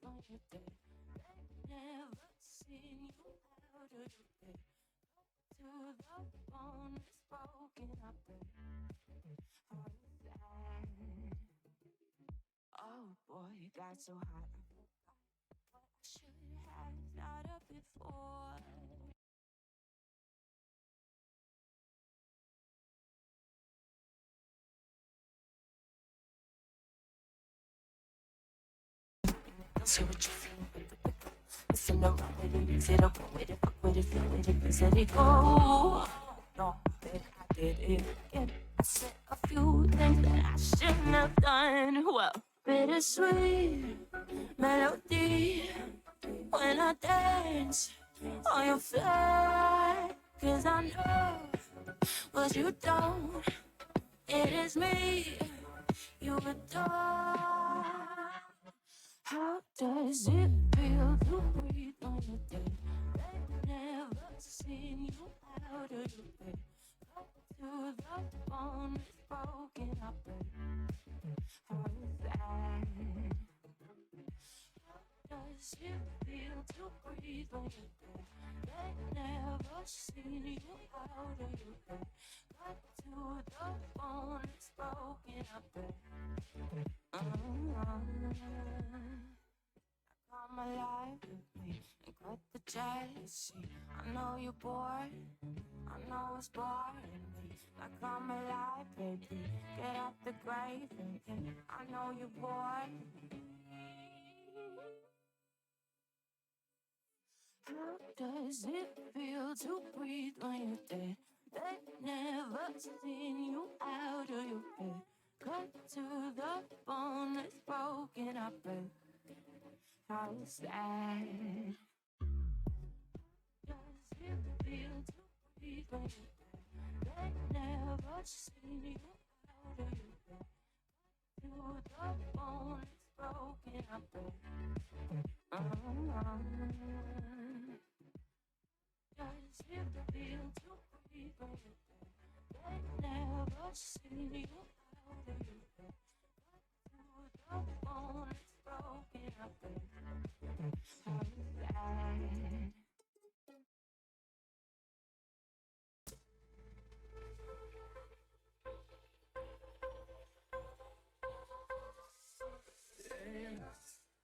on your day. Never seen you out of your bed. To the bone, it's broken up, babe. How sad. Oh boy, it got so hot. I forgot what I should have thought of before. See what you feel with it. Listen around with it, use it up with it, fuck with it, feel with it, please let it go. No, that I did it again. I said a few things that I shouldn't have done. Well, bittersweet melody when I dance on your fly. 'Cause I know what you don't. It is me you adore. How does it feel to breathe on your day? They've never seen you out of your bed. Cut to the bone, it's broken up, babe. How is that? How does it feel to breathe on your day? They've never seen you out of your bed. Cut to the bone, it's broken up, babe. Come alive with me and quit the jealousy. I know you're bored, I know it's boring me. Now come alive, baby, get out the grave and I know you're bored. How does it feel to breathe when you're dead? They've never seen you out of your bed. Cut to the bone, it's broken up, babe. How sad does it feel to breathe when you're dead? They've never seen you out of your bed. To the bone, it's broken up, babe. Does it feel to breathe when you're dead? They've never seen you out of your bed. To the bone, it's broken up, babe. How sad.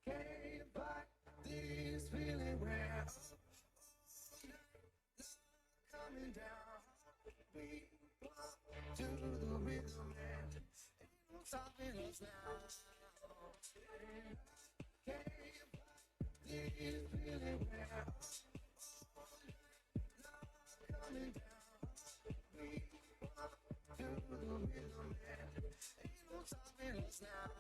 Came back this feeling where coming down, we block to the rhythm and ain't no stopping us now. Came back this feeling where coming down, we block to the rhythm and ain't no stopping us now.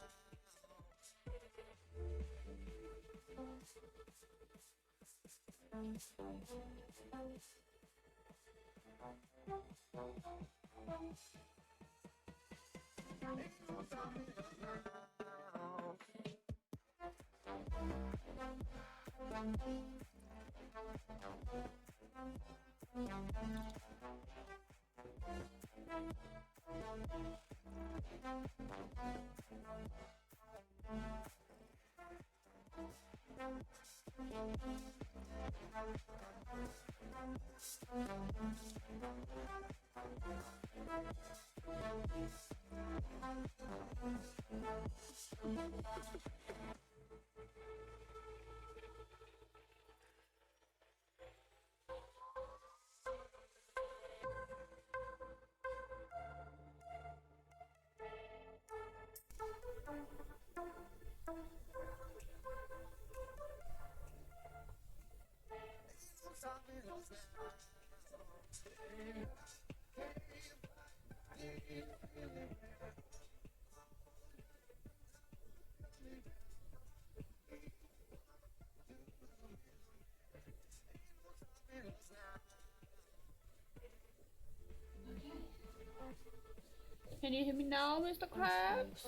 Can you hear me now, Mr. Krabs?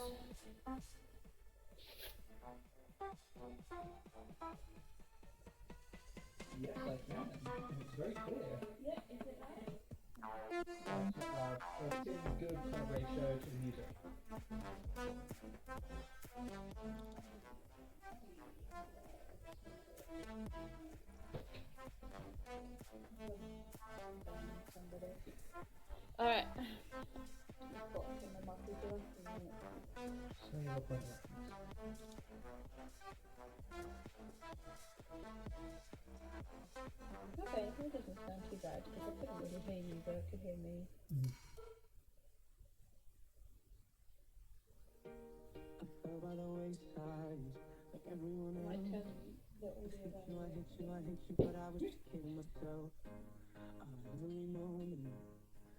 Yes, I can. It's very clear. Yeah, is it loud? It seems good kind of ratio to the music. Alright. So you look like reference. Okay, that doesn't sound too bad because I couldn't really hear you, but I could hear me. Fell by the wayside, like everyone I might else. turn the audio down. I hate you, but I was just kidding myself. Every moment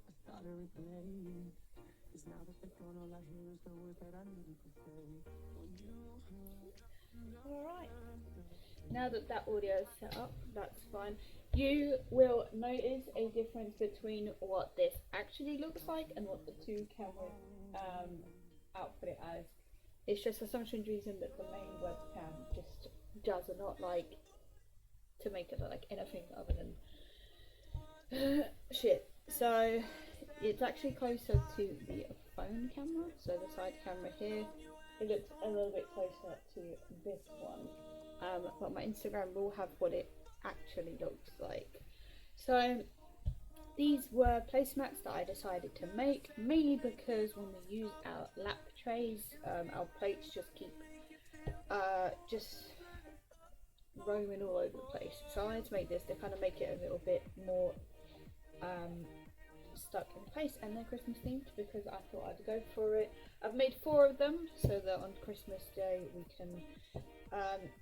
I started replaying, 'cause now that they're gone, all I hear is the words that I needed to say. When you Alright. Now that that audio is set up, that's fine. You will notice a difference between what this actually looks like and what the two cameras output it as. It's just for some strange reason that the main webcam just does not like to make it look like anything other than shit. So it's actually closer to the phone camera, so the side camera here. It looks a little bit closer to this one, but my Instagram will have what it actually looks like. So these were placemats that I decided to make, mainly because when we use our lap trays, our plates just keep just roaming all over the place. So I wanted to make this to kind of make it a little bit more stuck in place, and they're Christmas themed because I thought I'd go for it. I've made 4 of them so that on Christmas Day we can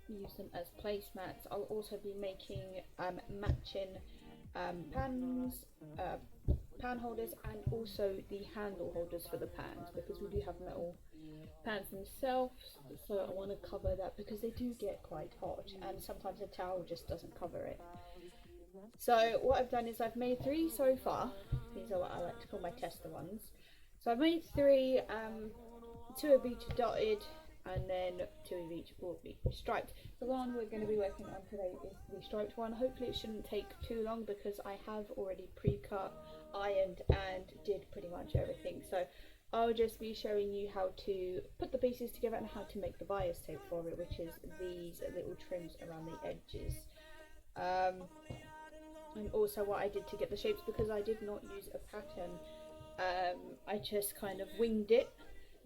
use them as placemats. I'll also be making matching pans, pan holders, and also the handle holders for the pans, because we do have metal pans themselves, so I want to cover that because they do get quite hot and sometimes a towel just doesn't cover it. So what I've done is I've made 3 so far. These are what I like to call my tester ones. So I've made 3, 2 of each dotted and then 2 of each will be striped. The one we're going to be working on today is the striped one. Hopefully it shouldn't take too long because I have already pre-cut, ironed and did pretty much everything. So I'll just be showing you how to put the pieces together and how to make the bias tape for it, which is these little trims around the edges. And also what I did to get the shapes, because I did not use a pattern. I just kind of winged it.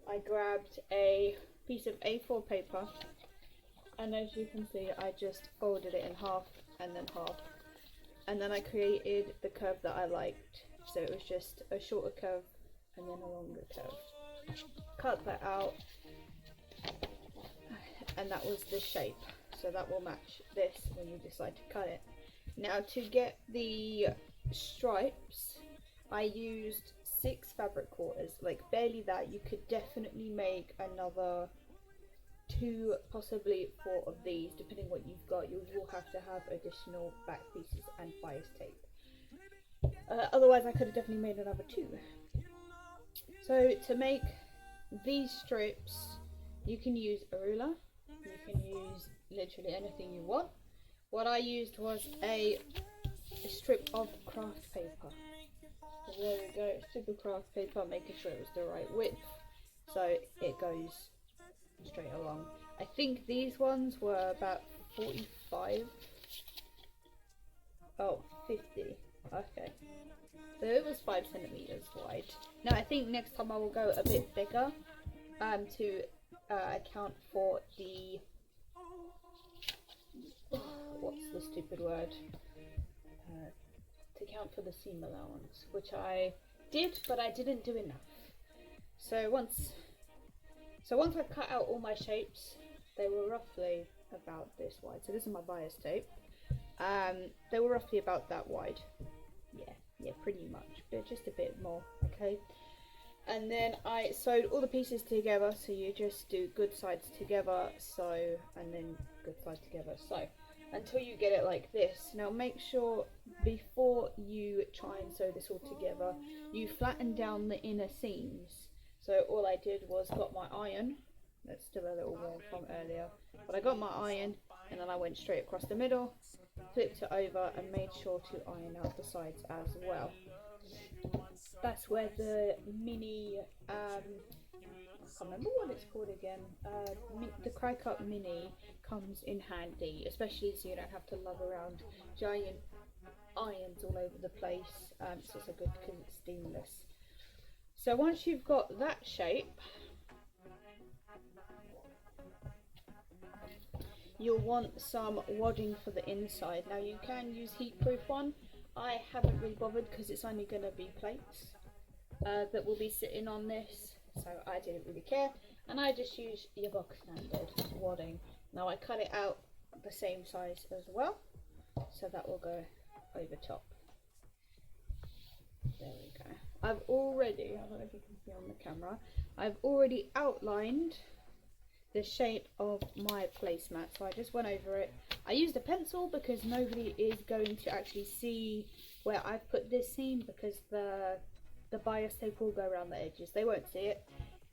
I grabbed a piece of A4 paper, and as you can see I just folded it in half and then half, and then I created the curve that I liked. So it was just a shorter curve and then a longer curve. Cut that out, and that was the shape. So that will match this when you decide to cut it. Now to get the stripes, I used 6 fabric quarters, like barely that. You could definitely make another 2, possibly 4 of these, depending what you've got. You will have to have additional back pieces and bias tape. Otherwise I could have definitely made another 2. So to make these strips, you can use a ruler, you can use literally anything you want. What I used was a strip of craft paper. So there we go, strip of craft paper, making sure it was the right width so it goes straight along. I think these ones were about 45. Oh, 50. Okay. So it was 5 centimeters wide. Now I think next time I will go a bit bigger to account for the what's the stupid word? To account for the seam allowance, which I did, but I didn't do enough. So once I cut out all my shapes, they were roughly about this wide. So this is my bias tape. They were roughly about that wide. Yeah, pretty much, but just a bit more. Okay. And then I sewed all the pieces together. So you just do good sides together, sew, and then good sides together, sew, until you get it like this. Now make sure before you try and sew this all together, you flatten down the inner seams. So all I did was got my iron. That's still a little warm from earlier, but I got my iron and then I went straight across the middle flipped it over and made sure to iron out the sides as well. That's where the mini, I can't remember what it's called again, the Cry Cut Mini comes in handy, especially so you don't have to lug around giant irons all over the place. It's also good because it's seamless. So once you've got that shape, you'll want some wadding for the inside. Now you can use heat-proof one. I haven't really bothered because it's only going to be plates that will be sitting on this, so I didn't really care, and I just use your box standard wadding. Now I cut it out the same size as well, so that will go over top. There we go. I've already, I don't know if you can see on the camera, I've already outlined the shape of my placemat, so I just went over it. I used a pencil because nobody is going to actually see where I've put this seam, because the bias tape will go around the edges. They won't see it.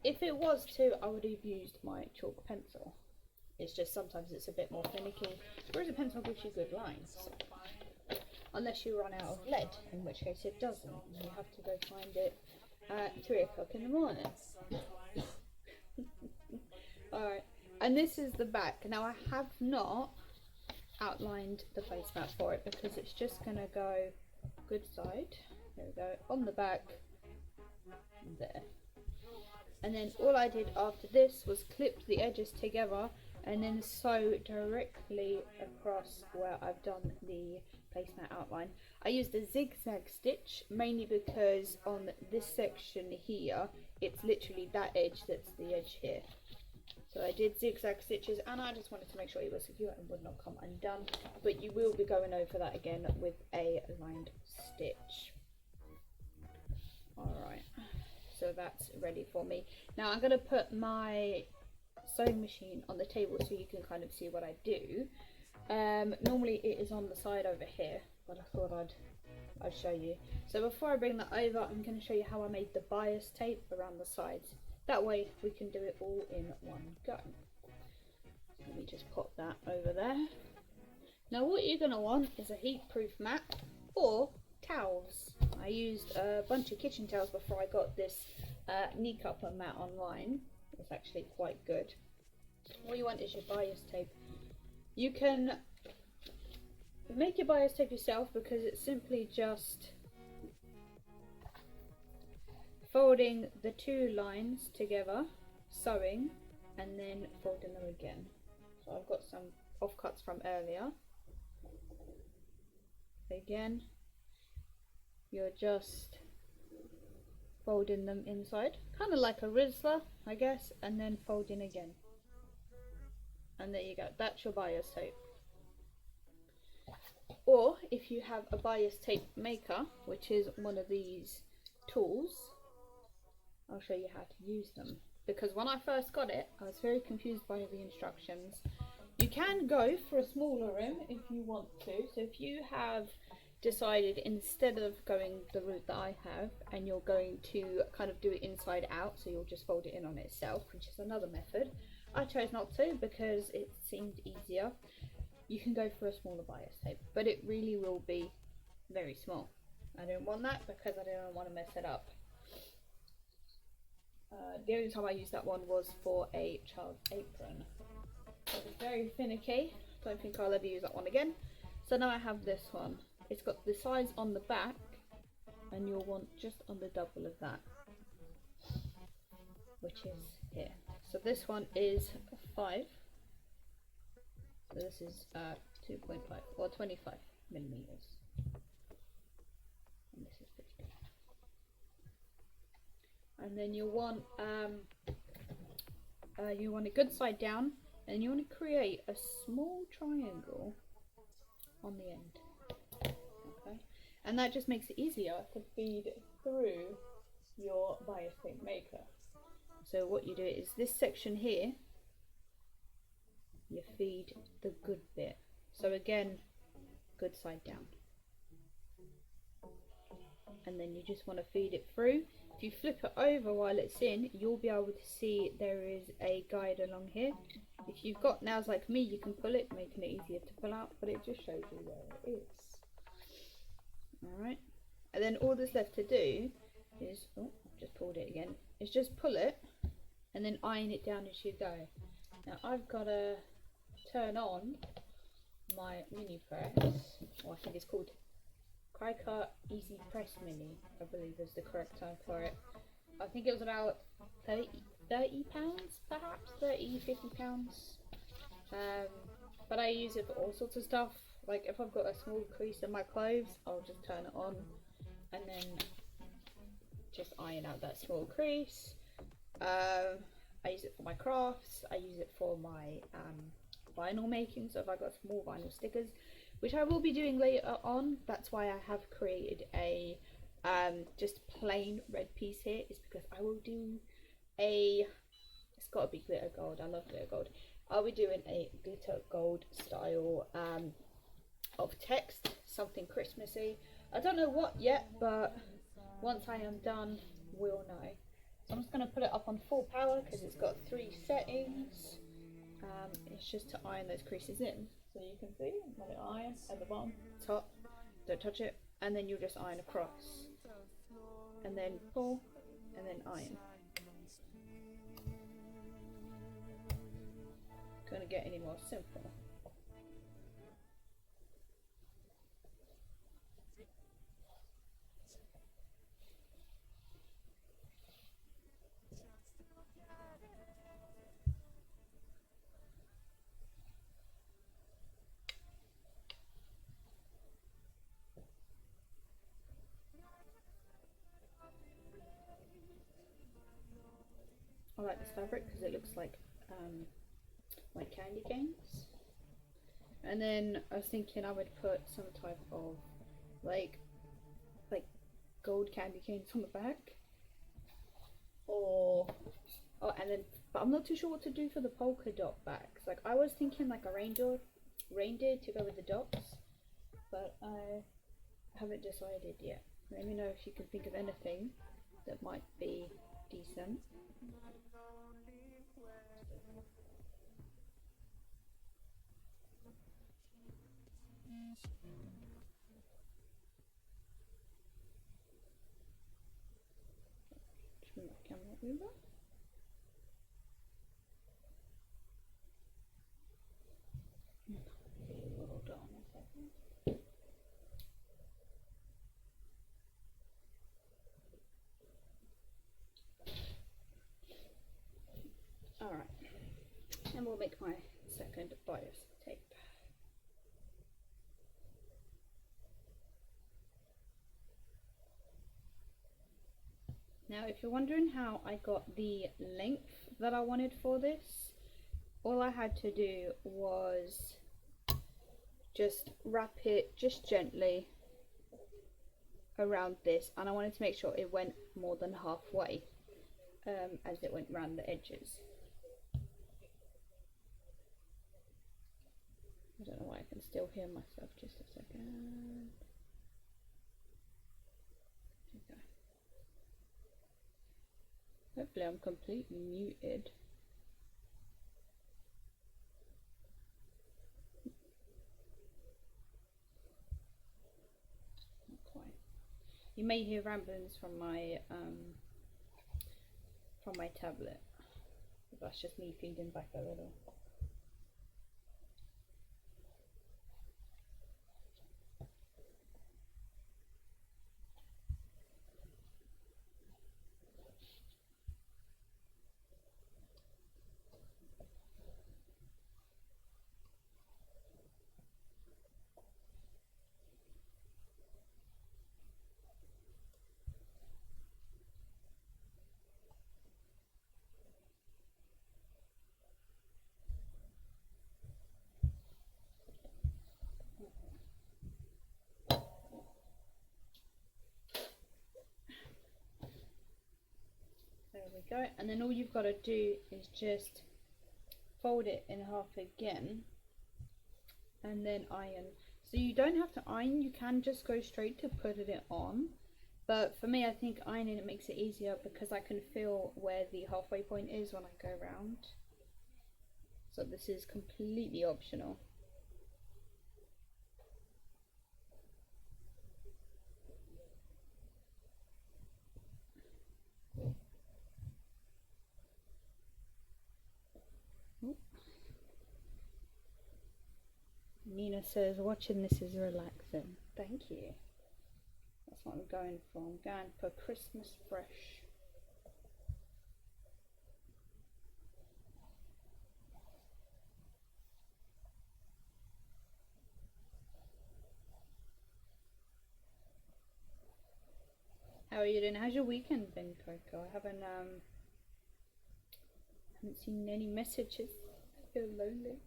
If it was to, I would have used my chalk pencil. It's just sometimes it's a bit more finicky, whereas a pencil gives you good lines. Unless you run out of lead, in which case it doesn't. You have to go find it at 3 o'clock in the morning. Alright, and this is the back. Now I have not outlined the placemat for it because it's just going to go good side. There we go, on the back, there. And then all I did after this was clip the edges together and then sew directly across where I've done the placemat outline. I used a zigzag stitch mainly because on this section here, it's literally that edge that's the edge here. So I did zigzag stitches and I just wanted to make sure it was secure and would not come undone. But you will be going over that again with a lined stitch. Alright, so that's ready for me. Now I'm going to put my sewing machine on the table so you can kind of see what I do. Normally it is on the side over here, but I thought I'd show you. So before I bring that over, I'm going to show you how I made the bias tape around the sides. That way we can do it all in one go. Let me just pop that over there. Now what you're going to want is a heat-proof mat or towels. I used a bunch of kitchen towels before I got this knee coupler mat online. It's actually quite good. What you want is your bias tape. You can make your bias tape yourself because it's simply just folding the two lines together, sewing, and then folding them again. So I've got some offcuts from earlier. Again, you're just folding them inside, kind of like a Rizzler, I guess, and then folding again. And there you go, that's your bias tape. Or if you have a bias tape maker, which is one of these tools, I'll show you how to use them. Because when I first got it, I was very confused by the instructions. You can go for a smaller rim if you want to. So if you have decided instead of going the route that I have, and you're going to kind of do it inside out, so you'll just fold it in on itself, which is another method. I chose not to because it seemed easier. You can go for a smaller bias tape, but it really will be very small. I didn't want that because I didn't want to mess it up. The only time I used that one was for a child's apron. It was very finicky. Don't think I'll ever use that one again. So now I have this one. It's got the size on the back, and you'll want just on the double of that, which is here. So this one is 5. So this is 2.5 or 25 millimeters. And this is 50. And then you want a good side down, and you want to create a small triangle on the end. Okay, and that just makes it easier to feed through your bias tape maker. So what you do is this section here, you feed the good bit. So again, good side down. And then you just want to feed it through. If you flip it over while it's in, you'll be able to see there is a guide along here. If you've got nails like me, you can pull it, making it easier to pull out, but it just shows you where it is. Alright, and then all that's left to do is, oh, I've just pulled it again, is just pull it and then iron it down as you go. Now I've got to turn on my mini press, or I think it's called Cricut Easy Press Mini, I believe is the correct term for it. I think it was about £30 perhaps, 30, 50 pounds. But I use it for all sorts of stuff. Like if I've got a small crease in my clothes, I'll just turn it on and then just iron out that small crease. I use it for my crafts, I use it for my vinyl making, so if I've got small vinyl stickers, which I will be doing later on. That's why I have created a just plain red piece here, is because I will do a, it's got to be glitter gold, I love glitter gold. I'll be doing a glitter gold style of text, something Christmassy. I don't know what yet, but once I am done, we'll know. So I'm just going to put it up on full power because it's got 3 settings. It's just to iron those creases in. So you can see, let it iron at the bottom, top, don't touch it, and then you'll just iron across. And then pull, and then iron. Couldn't get any more simple. I like this fabric because it looks like candy canes. And then I was thinking I would put some type of like gold candy canes on the back, or and then, but I'm not too sure what to do for the polka dot backs. Like I was thinking like a reindeer to go with the dots, but I haven't decided yet. Let me know if you can think of anything that might be decent. Just move my camera over. Hold on a second. Alright, and we'll make my second bias tape. Now if you're wondering how I got the length that I wanted for this, all I had to do was just wrap it just gently around this, and I wanted to make sure it went more than halfway as it went around the edges. I don't know why I can still hear myself, just a second. Okay. Hopefully I'm completely muted. Not quite. You may hear ramblings from my tablet. That's just me feeding back a little. There we go, and then all you've got to do is just fold it in half again and then iron. So you don't have to iron, you can just go straight to putting it on, but for me I think ironing it makes it easier because I can feel where the halfway point is when I go around. So this is completely optional. Nina says, watching this is relaxing. Thank you. That's what I'm going for. I'm going for Christmas fresh. How are you doing? How's your weekend been, Coco? I haven't seen any messages. I feel lonely.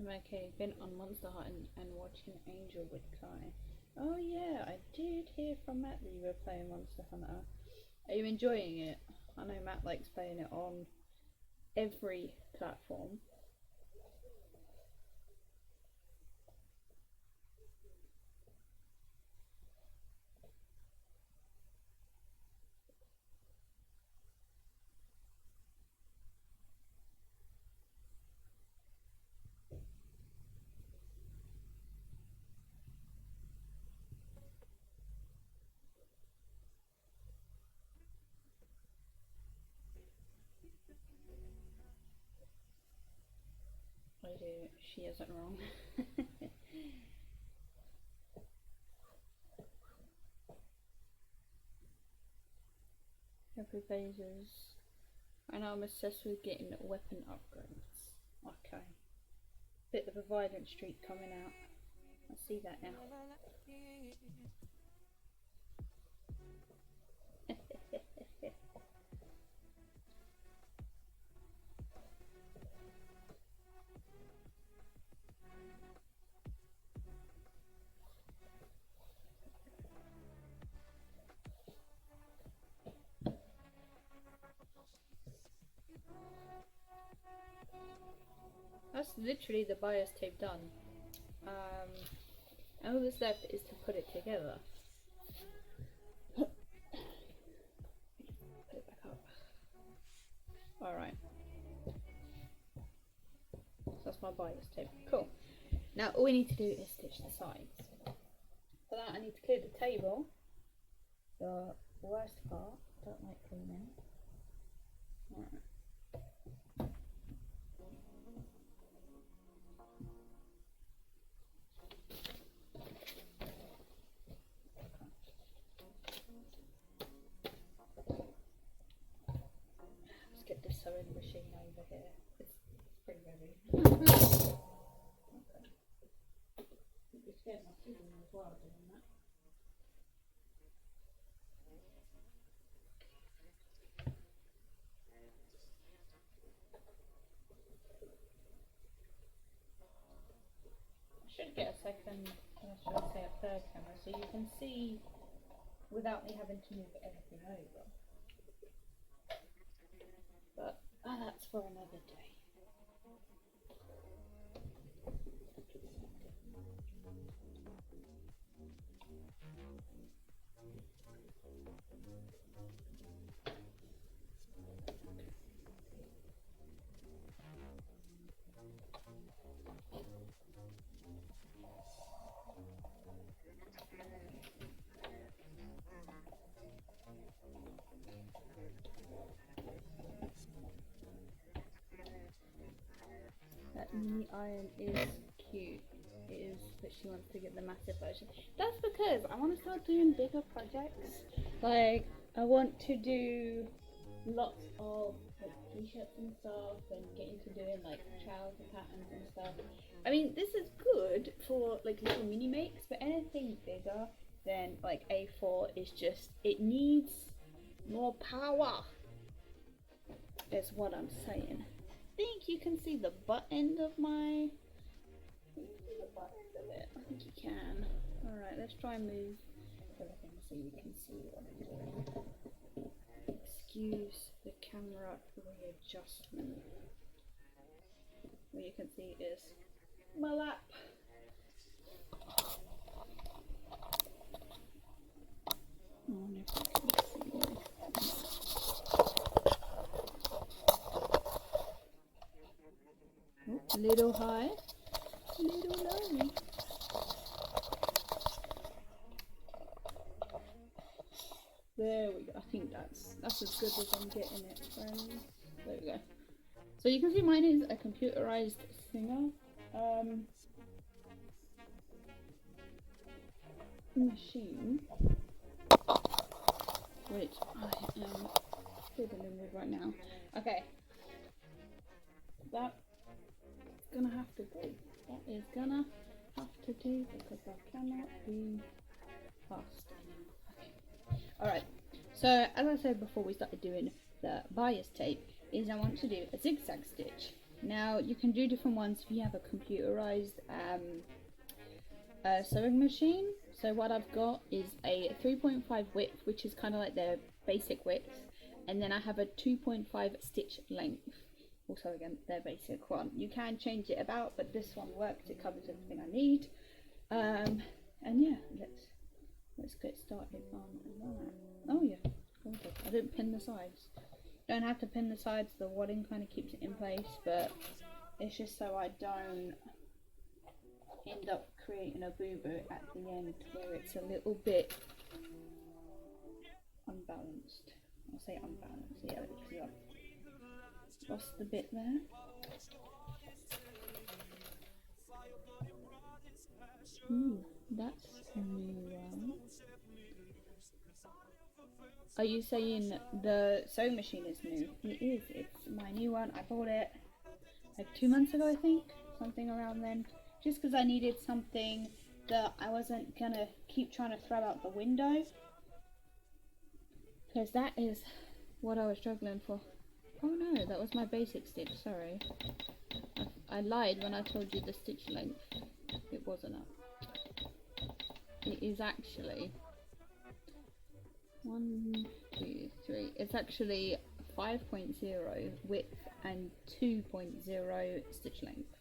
I'm okay. Been on Monster Hunt and watching Angel with Kai. Oh yeah, I did hear from Matt that you were playing Monster Hunter. Are you enjoying it? I know Matt likes playing it on every platform. I do. She isn't wrong. Every phases. I know I'm obsessed with getting weapon upgrades. Okay. Bit of a violent streak coming out. I see that now. That's literally the bias tape done. All that's left is to put it together. Put it back up. Alright. So that's my bias tape. Cool. Now all we need to do is stitch the sides. For that I need to clear the table. The worst part. Don't like cleaning. Alright. Let's get this sewing machine over here. It's pretty heavy. Okay. You're scared my siblings as well doing that. I should get a second, or should I say a third camera, so you can see without me having to move everything over. But that's for another day. That mini iron is cute. It is, but she wants to get the massive version. That's because I want to start doing bigger projects. Like, I want to do lots of like t-shirts and stuff, and get into doing like trouser patterns and stuff. I mean, this is good for like little mini makes, but anything bigger than like A4 is just, it needs more power. is what I'm saying. I think you can see the butt end of my. Can you see the butt end of it? I think you can. Alright, let's try and move everything so you can see what I'm doing. Excuse the camera readjustment. What you can see is my lap. I wonder if I can see. Oh, little high, little low. There we go. I think that's as good as I'm getting it, friends. There we go. So you can see mine is a computerized singer machine, which I am fiddling with right now. Okay, that's gonna have to do. That is gonna have to do because I cannot be fast anymore. Okay. Alright, so as I said before we started doing the bias tape, is I want to do a zigzag stitch. Now you can do different ones if you have a computerized sewing machine. So what I've got is a 3.5 width, which is kind of like the basic width, and then I have a 2.5 stitch length, also again their basic one. You can change it about, but this one works, it covers everything I need. And yeah, let's get started on that. Oh yeah, okay. I didn't pin the sides. Don't have to pin the sides, the wadding kind of keeps it in place, but it's just so I don't end up creating a boo-boo at the end where it's a little bit unbalanced. I'll say unbalanced, yeah, because I've lost the bit there. Ooh, that's a new one. Are you saying the sewing machine is new? It is. It's my new one. I bought it like 2 months ago, I think. Something around then. Just because I needed something that I wasn't going to keep trying to throw out the window. Because that is what I was struggling for. Oh no, that was my basic stitch. Sorry. I lied when I told you the stitch length. It wasn't up. It is actually 1, 2, 3. It's actually 5.0 width and 2.0 stitch length.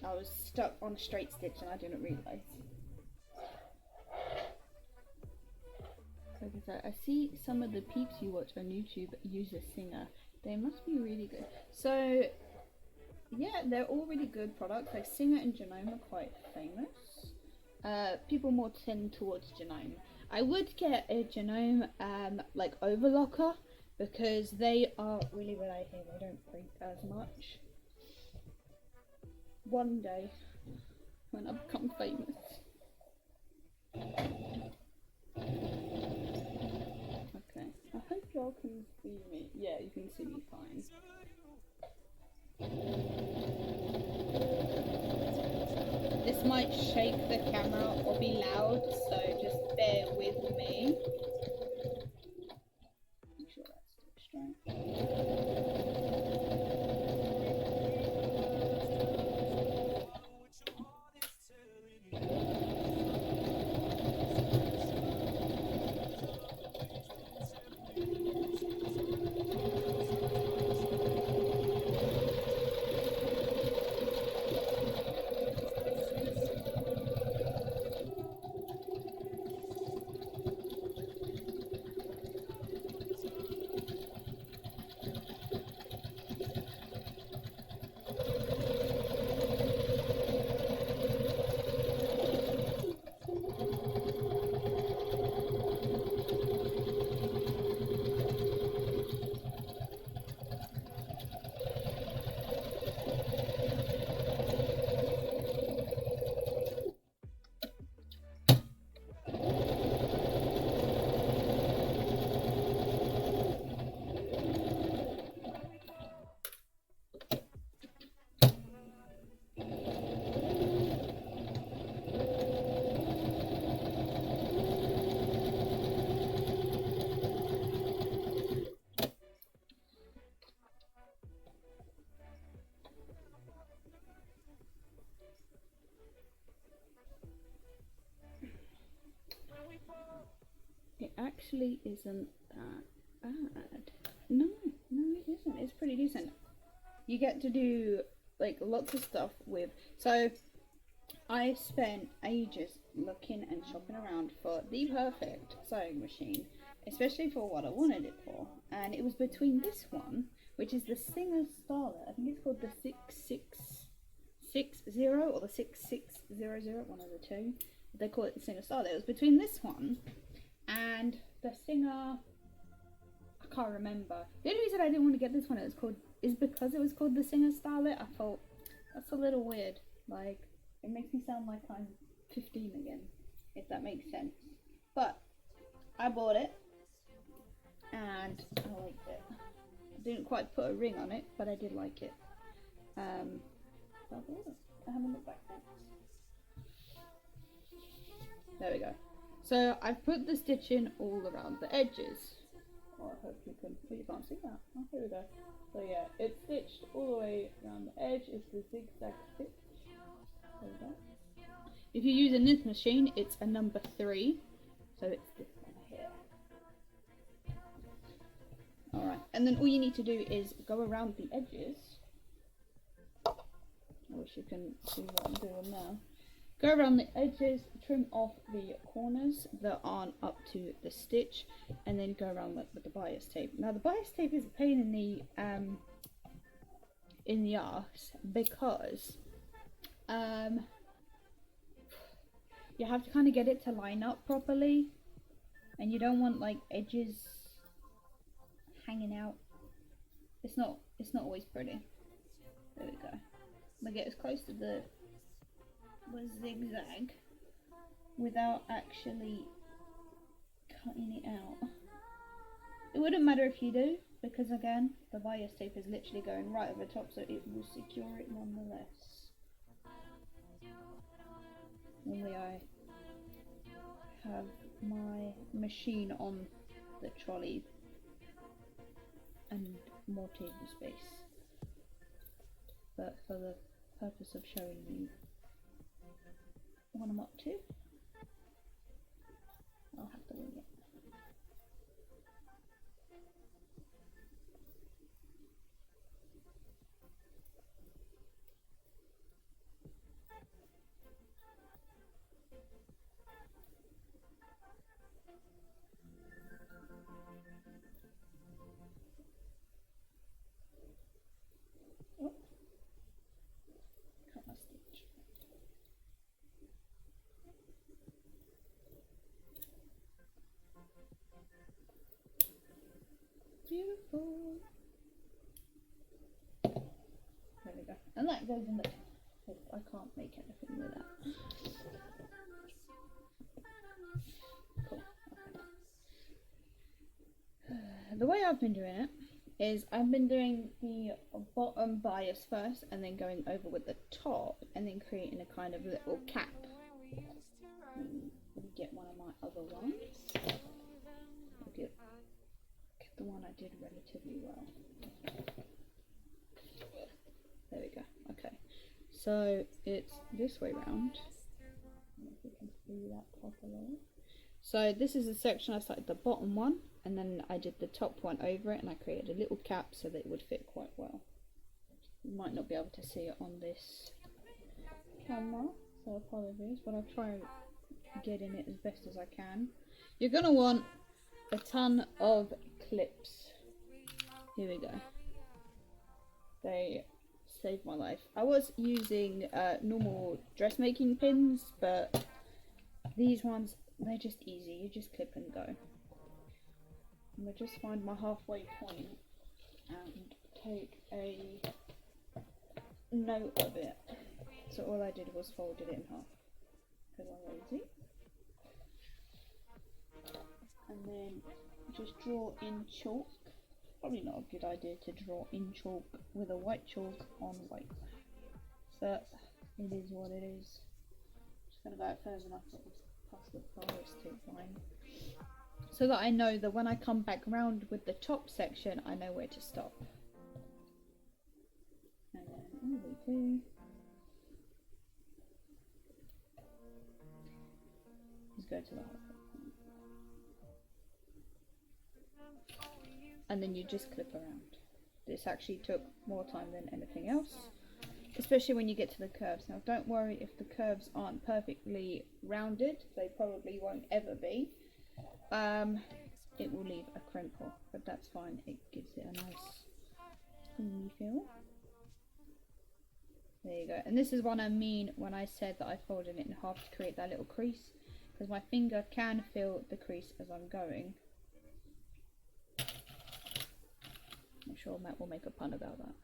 I was stuck on a straight stitch and I didn't realise. Like I said, I see some of the peeps you watch on YouTube use a singer. They must be really good. So yeah, they're all really good products. Like Singer and Genome are quite famous. People more tend towards Genome. I would get a Genome like overlocker because they are really reliable. They don't creak as much. One day when I become famous. Okay, I hope y'all can see me. Yeah, you can see me fine. This might shake the camera or be loud, so just bear with me. Make sure that's straight. It actually isn't that bad. No, it isn't. It's pretty decent. You get to do like lots of stuff with. So I spent ages looking and shopping around for the perfect sewing machine, especially for what I wanted it for. And it was between this one, which is the Singer Starlet. I think it's called the 6660 or the 6600, one of the two. They call it the Singer Starlet. It was between this one and the Singer. I can't remember. The only reason I didn't want to get this one is because it was called the Singer Starlet. I thought that's a little weird. Like, it makes me sound like I'm 15 again, if that makes sense. But I bought it and I liked it. I didn't quite put a ring on it, but I did like it. So I bought it. I haven't looked back since. There we go. So I've put the stitching all around the edges. Oh, I hope you can. Oh, you can't see that. Oh, here we go. So yeah, it's stitched all the way around the edge. It's the zigzag stitch. There we go. If you're using this machine, it's a number 3. So it's this one here. Alright, and then all you need to do is go around the edges. I wish you can see what I'm doing now. Go around the edges, trim off the corners that aren't up to the stitch, and then go around with the bias tape. Now the bias tape is a pain in the arse because you have to kind of get it to line up properly, and you don't want like edges hanging out. It's not always pretty. There we go. I'm gonna get as close to the zigzag without actually cutting it out. It wouldn't matter if you do, because again, the bias tape is literally going right over the top, so it will secure it nonetheless. Only I have my machine on the trolley and more table space, but for the purpose of showing you what I'm up to, I'll have to wing it. Oh, cut my stitch. Beautiful. There we go. And that goes in the. I can't make anything with that. Cool. Okay. The way I've been doing it is I've been doing the bottom bias first and then going over with the top and then creating a kind of little cap. Let me get one of my other ones. I'll get the one I did relatively well. There we go. Okay. So it's this way round. I don't know if you can see that properly. So this is the section I started the bottom one, and then I did the top one over it, and I created a little cap so that it would fit quite well. You might not be able to see it on this camera, so apologies, but I'll try getting it as best as I can. You're gonna want a ton of clips. Here we go. They saved my life. I was using normal dressmaking pins, but these ones, they're just easy. You just clip and go. I'm gonna just find my halfway point and take a note of it. So all I did was folded it in half because I'm lazy. And then just draw in chalk. Probably not a good idea to draw in chalk with a white chalk on white, but it is what it is. Just gonna go out further enough past the bias tape line so that I know that when I come back round with the top section, I know where to stop. And then all we do is go to the halfway point. and then you just clip around. This actually took more time than anything else, especially when you get to the curves. Now don't worry if the curves aren't perfectly rounded, they probably won't ever be. It will leave a crinkle, but that's fine, it gives it a nice clean feel. There you go, and this is what I mean when I said that I folded it in half to create that little crease, because my finger can feel the crease as I'm going. I'm sure Matt will make a pun about that.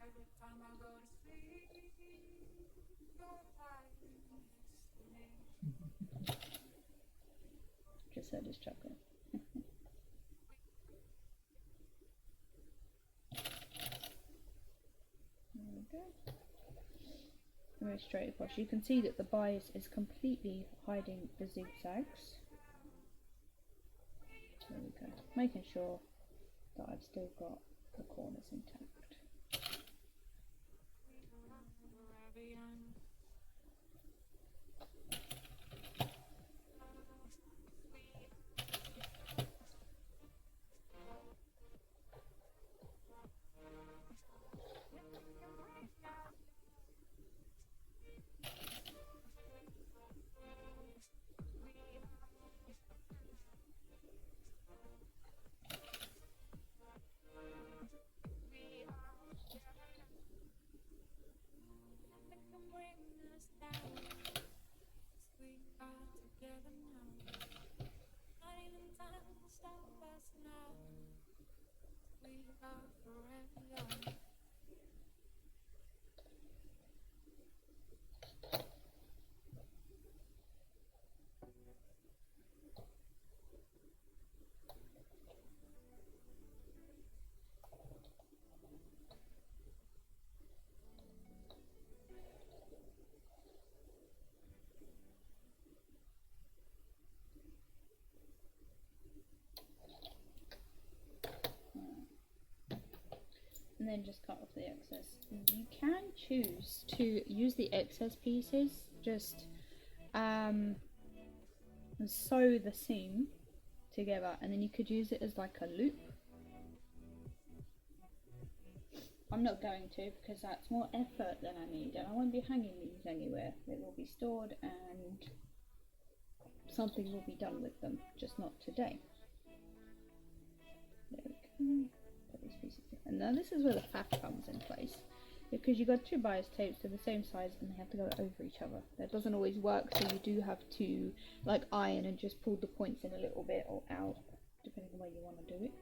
Just heard his chuckle. There we go. Very straight across. You can see that the bias is completely hiding the zigzags. There we go. Making sure that I've still got the corners intact. And then just cut off the excess. You can choose to use the excess pieces, just sew the seam together, and then you could use it as like a loop. I'm not going to, because that's more effort than I need, and I won't be hanging these anywhere. They will be stored and something will be done with them, just not today. There we go. Put these pieces in. And now this is where the faff comes in place, because you've got two bias tapes to the same size and they have to go over each other. That doesn't always work, so you do have to like iron and just pull the points in a little bit or out, depending on where you want to do it.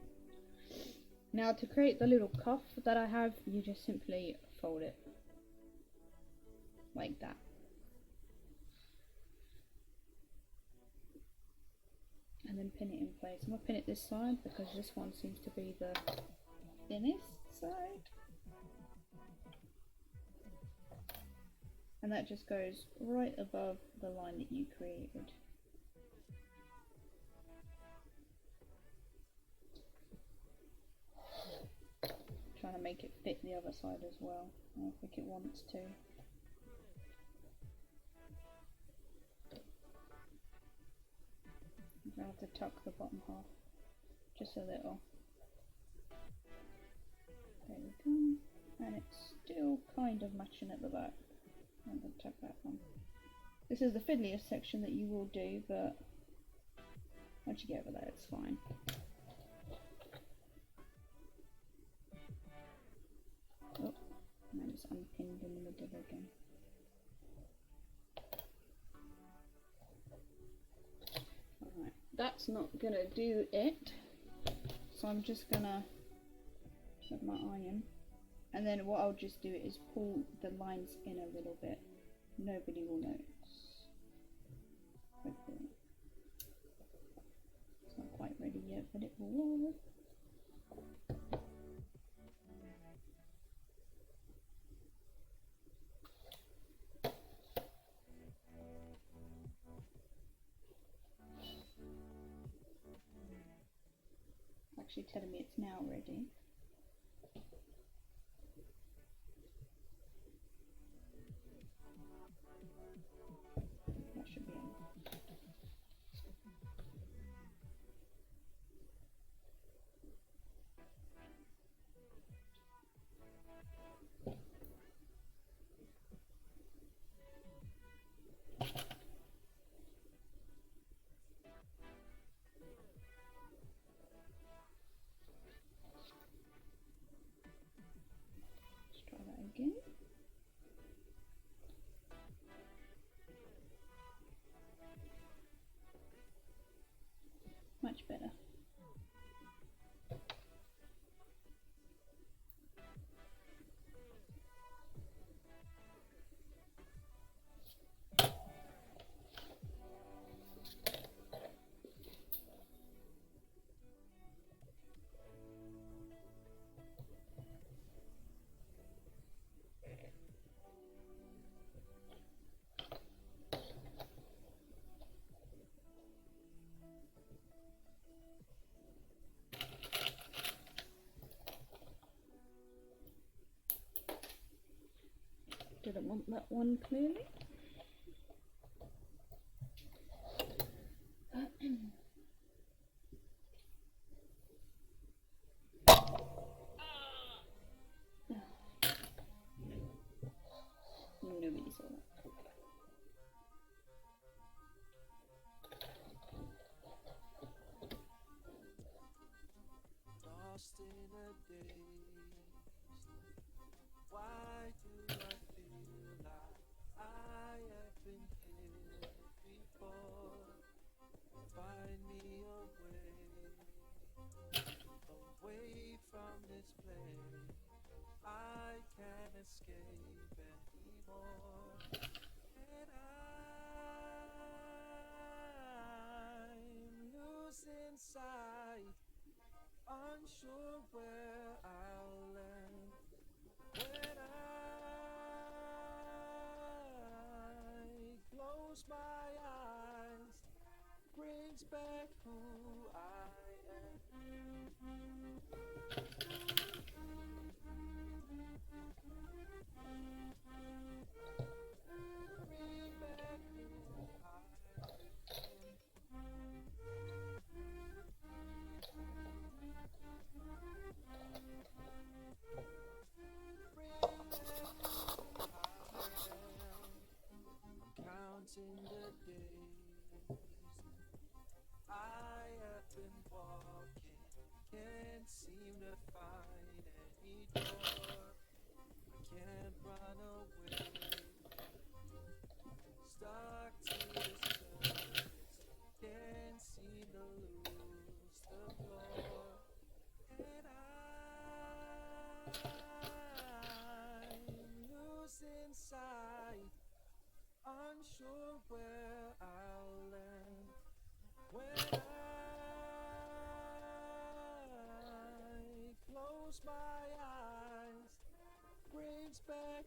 Now to create the little cuff that I have, you just simply fold it like that. And then pin it in place. I'm going to pin it this side because this one seems to be the thinnest side. And that just goes right above the line that you created. Trying to make it fit the other side as well. I don't think it wants to. I have to tuck the bottom half just a little. There we go. And it's still kind of matching at the back. I'm going to tuck that one. This is the fiddliest section that you will do, but once you get over there, it's fine. Oh, and it's unpinned in the middle again. Alright, that's not going to do it. So I'm just going to put my iron. And then what I'll just do is pull the lines in a little bit. Nobody will notice. Hopefully. It's not quite ready yet, but it will. Actually telling me it's now ready. That should be enough. better. Didn't want that one clearly. Nobody saw that. Lost in a daze. Why do I feel like I have been here before? Find me a way away from this place. I can't escape anymore. And I'm losing sight, unsure where I'll land. When I close my eyes, brings back who I am. Bring back who I've been. Counting the days I have been walking, can't seem to find any door. I can't run away, stuck to this surface, can't seem to lose the floor. And I'm losing sight, unsure where I'll land. When I close my eyes, brings back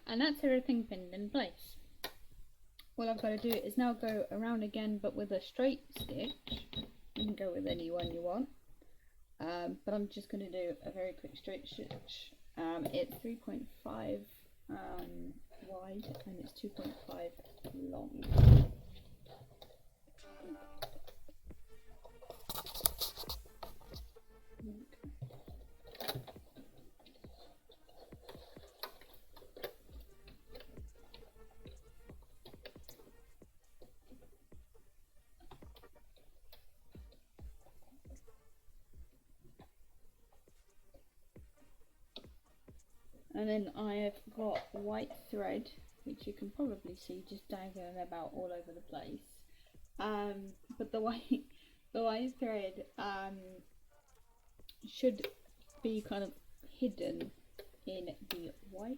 And that's everything pinned in place. All I've got to do is now go around again, but with a straight stitch. You can go with any one you want, but I'm just going to do a very quick straight stitch. It's 3.5 wide and it's 2.5 long. And then I've got white thread, which you can probably see just dangling about all over the place. But the white thread should be kind of hidden in the white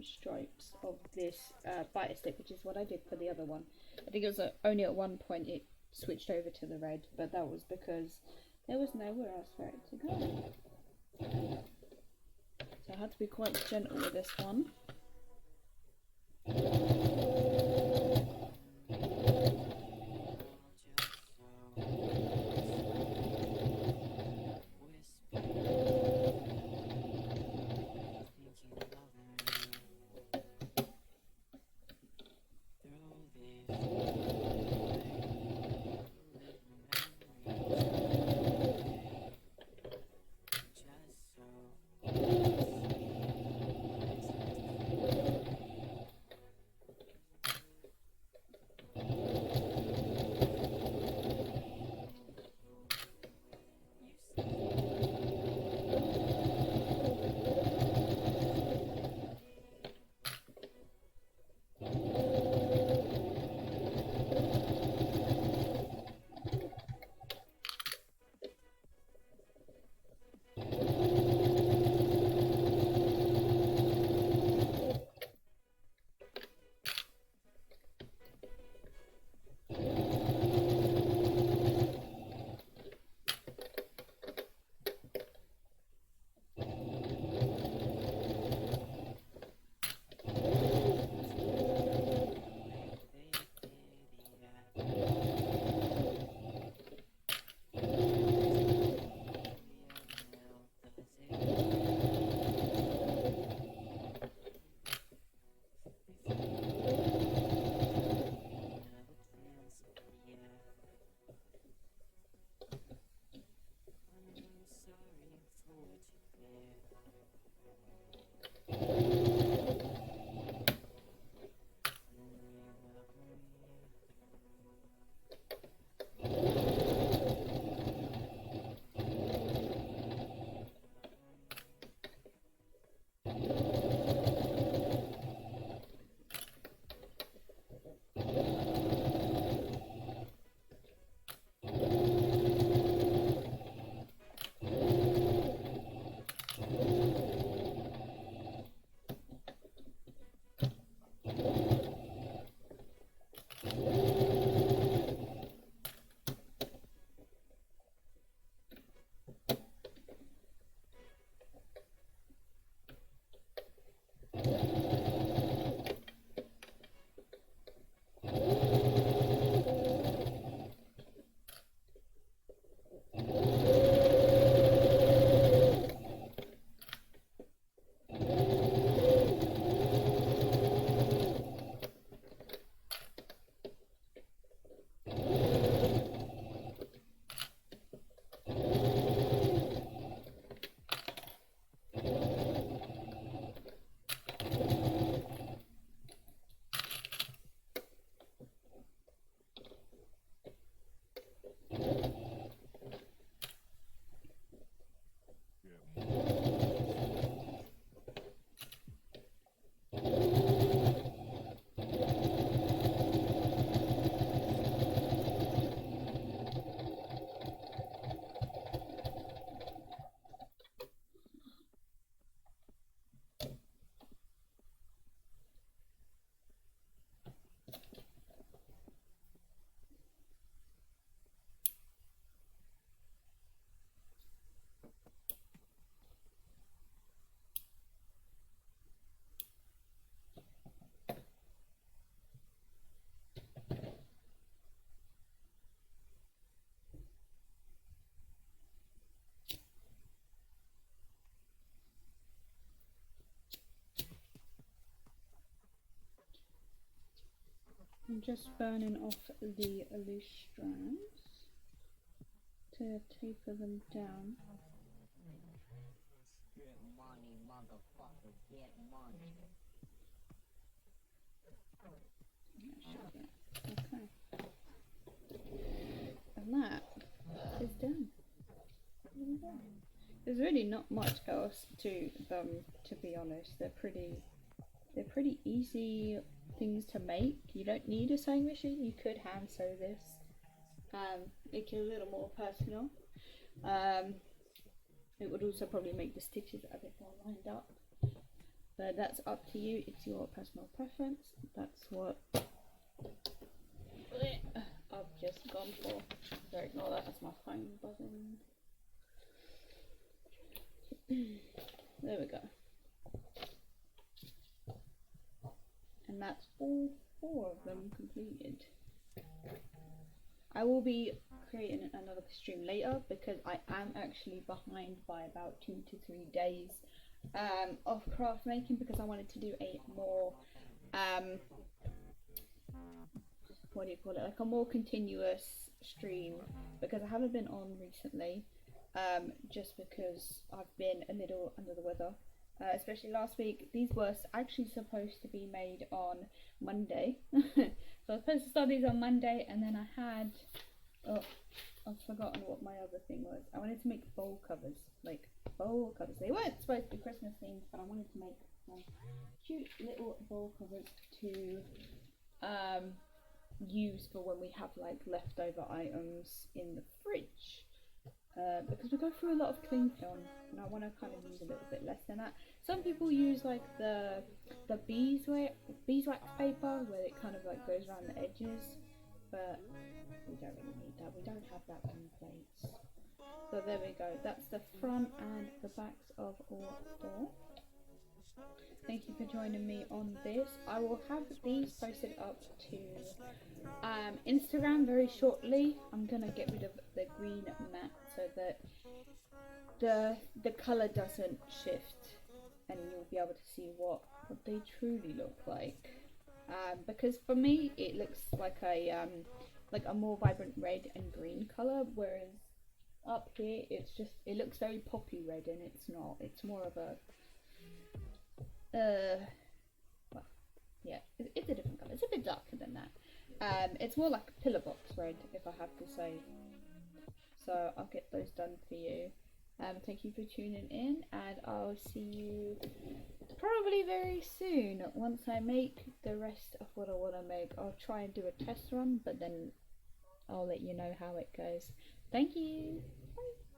stripes of this biter stick, which is what I did for the other one. I think it was only at one point it switched over to the red, but that was because there was nowhere else for it to go. So I had to be quite gentle with this one. just burning off the loose strands to taper them down. Get money, motherfucker, get money. Okay. And that is done. There's really not much else to them, to be honest. They're pretty easy things to make. You don't need a sewing machine. You could hand sew this, make it a little more personal. It would also probably make the stitches a bit more lined up, but that's up to you. It's your personal preference. That's what I've just gone for. So ignore that, that's my phone buzzing. There we go. And that's all 4 of them completed. I will be creating another stream later because I am actually behind by about 2 to 3 days of craft making, because I wanted to do a more what do you call it, like a more continuous stream, because I haven't been on recently, just because I've been a little under the weather, especially last week. These were actually supposed to be made on Monday. So I was supposed to start these on Monday, and then I had, I've forgotten what my other thing was. I wanted to make bowl covers, like bowl covers. They weren't supposed to be Christmas themed, but I wanted to make some cute little bowl covers to use for when we have like leftover items in the fridge, because we go through a lot of cling film and I want to kind of use a little bit less than that. Some people use like the beeswax paper where it kind of like goes around the edges, but we don't really need that. We don't have that on plates. So there we go. That's the front and the backs of all 4. Thank you for joining me on this. I will have these posted up to Instagram very shortly. I'm gonna get rid of the green mat so that the colour doesn't shift, and you'll be able to see what they truly look like. Because for me it looks like a more vibrant red and green colour, whereas up here it looks very poppy red, and it's not. It's more of a well, yeah, it's a different colour. It's a bit darker than that. It's more like pillar box red, if I have to say. So I'll get those done for you. Thank you for tuning in, and I'll see you probably very soon. Once I make the rest of what I want to make, I'll try and do a test run, but then I'll let you know how it goes. Thank you. Bye.